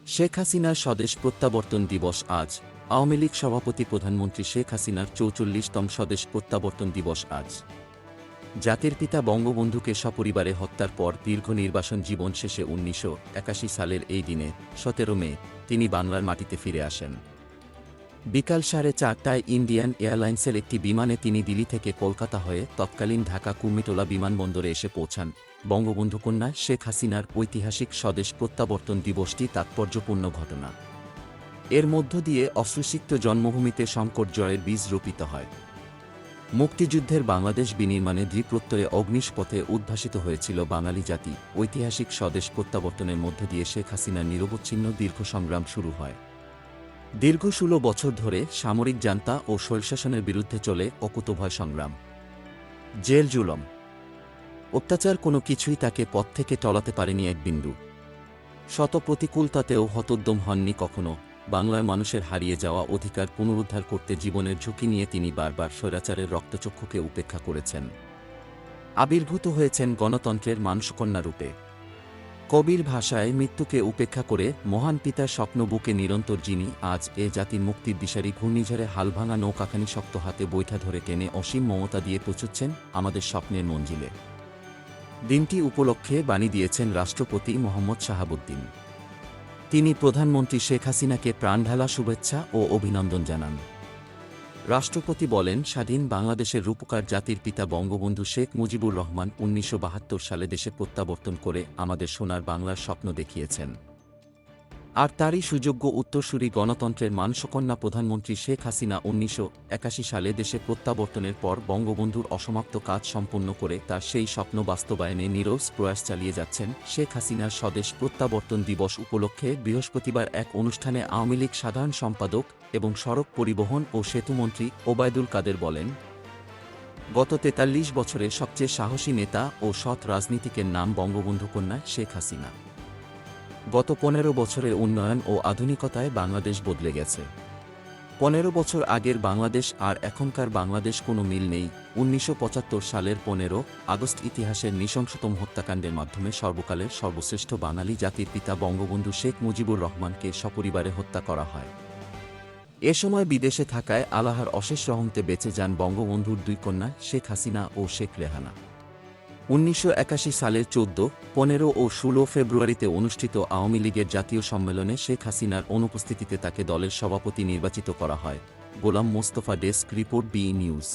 শেখ হাসিনার স্বদেশ প্রত্যাবর্তন দিবস আজ। আওয়ামী লীগ সভাপতি প্রধানমন্ত্রী শেখ হাসিনার ৪৪তম স্বদেশ প্রত্যাবর্তন দিবস আজ। জাতির পিতা বঙ্গবন্ধুকে সপরিবারে হত্যার পর দীর্ঘ নির্বাসন জীবন শেষে ১৯৮১ সালের এই দিনে ১৭ মে তিনি বাংলার মাটিতে ফিরে আসেন। বিকাল ৪:৩০টায় ইন্ডিয়ান এয়ারলাইন্সের একটি বিমানে তিনি দিল্লি থেকে কলকাতা হয়ে তৎকালীন ঢাকা কুর্মিটোলা বিমানবন্দরে এসে পৌঁছান। বঙ্গবন্ধু কন্যা শেখ হাসিনার ঐতিহাসিক স্বদেশ প্রত্যাবর্তন দিবসটি তাৎপর্যপূর্ণ ঘটনা। এর মধ্য দিয়ে অশ্রুসিক্ত জন্মভূমিতে সংকট জয়ের বীজ রোপিত হয়। মুক্তিযুদ্ধের বাংলাদেশ বিনির্মাণে দৃঢ়প্রত্যয়ে অগ্নিশপথে উদ্ভাসিত হয়েছিল বাঙালি জাতি। ঐতিহাসিক স্বদেশ প্রত্যাবর্তনের মধ্য দিয়ে শেখ হাসিনার নিরবচ্ছিন্ন দীর্ঘ সংগ্রাম শুরু হয়। দীর্ঘ ১৬ বছর ধরে সামরিক জান্তা ও স্বৈরশাসনের বিরুদ্ধে চলে অকুতোভয় সংগ্রাম। জেল, জুলম, অত্যাচার কোনো কিছুই তাকে পথ থেকে টলাতে পারেনি এক বিন্দু। শত প্রতিকূলতাতেও হতোদ্যম হননি কখনো। বাংলার মানুষের হারিয়ে যাওয়া অধিকার পুনরুদ্ধার করতে জীবনের ঝুঁকি নিয়ে তিনি বারবার স্বৈরাচারের রক্তচক্ষুকে উপেক্ষা করেছেন। আবির্ভূত হয়েছেন গণতন্ত্রের মানসকন্যা রূপে। কবির ভাষায় মৃত্যুকে উপেক্ষা করে মহান পিতার স্বপ্ন বুকে নিরন্তর যিনি আজ এ জাতির মুক্তির দিশারি ঘূর্ণিঝড়ে হালভাঙা নৌকাখানি শক্ত হাতে বৈঠা ধরে টেনে অসীম মমতা দিয়ে পৌঁছচ্ছেন আমাদের স্বপ্নের মঞ্জিলে। দিনটি উপলক্ষে বাণী দিয়েছেন রাষ্ট্রপতি মোহাম্মদ শাহাবুদ্দিন। তিনি প্রধানমন্ত্রী শেখ হাসিনাকে প্রাণঢালা শুভেচ্ছা ও অভিনন্দন জানান। রাষ্ট্রপতি বলেন, স্বাধীন বাংলাদেশের রূপকার জাতির পিতা বঙ্গবন্ধু শেখ মুজিবুর রহমান ১৯৭২ সালে দেশে প্রত্যাবর্তন করে আমাদের সোনার বাংলার স্বপ্ন দেখিয়েছেন। আর তারই সুযোগ্য উত্তরসূরি গণতন্ত্রের মানসকন্যা প্রধানমন্ত্রী শেখ হাসিনা ১৯৮১ সালে দেশে প্রত্যাবর্তনের পর বঙ্গবন্ধুর অসমাপ্ত কাজ সম্পন্ন করে তার সেই স্বপ্ন বাস্তবায়নে নিরলস প্রয়াস চালিয়ে যাচ্ছেন। শেখ হাসিনার স্বদেশ প্রত্যাবর্তন দিবস উপলক্ষে বৃহস্পতিবার এক অনুষ্ঠানে আওয়ামী লীগ সাধারণ সম্পাদক এবং সড়ক পরিবহন ও সেতুমন্ত্রী ওবায়দুল কাদের বলেন, গত ৪৩ বছরে সবচেয়ে সাহসী নেতা ও সৎ রাজনীতিকের নাম বঙ্গবন্ধু কন্যা শেখ হাসিনা। গত ১৫ বছরে উন্নয়ন ও আধুনিকতায় বাংলাদেশ বদলে গেছে। ১৫ বছর আগের বাংলাদেশ আর এখনকার বাংলাদেশ কোনো মিল নেই। ১৯৭৫ সালের ১৫ আগস্ট ইতিহাসের নৃশংসতম হত্যাকাণ্ডের মাধ্যমে সর্বকালের সর্বশ্রেষ্ঠ বাঙালি জাতির পিতা বঙ্গবন্ধু শেখ মুজিবুর রহমানকে সপরিবারে হত্যা করা হয়। এ সময় বিদেশে থাকায় আল্লাহর অশেষ রহমতে বেঁচে যান বঙ্গবন্ধুর দুই কন্যা শেখ হাসিনা ও শেখ রেহানা। ১৯৮১ সালের ১৪, ১৫ ও ১৬ ফেব্রুয়ারিতে অনুষ্ঠিত আওয়ামী লীগের জাতীয় সম্মেলনে শেখ হাসিনার অনুপস্থিতিতে তাকে দলের সভাপতি নির্বাচিত করা হয়। Golam Mostafa, desk report, B news.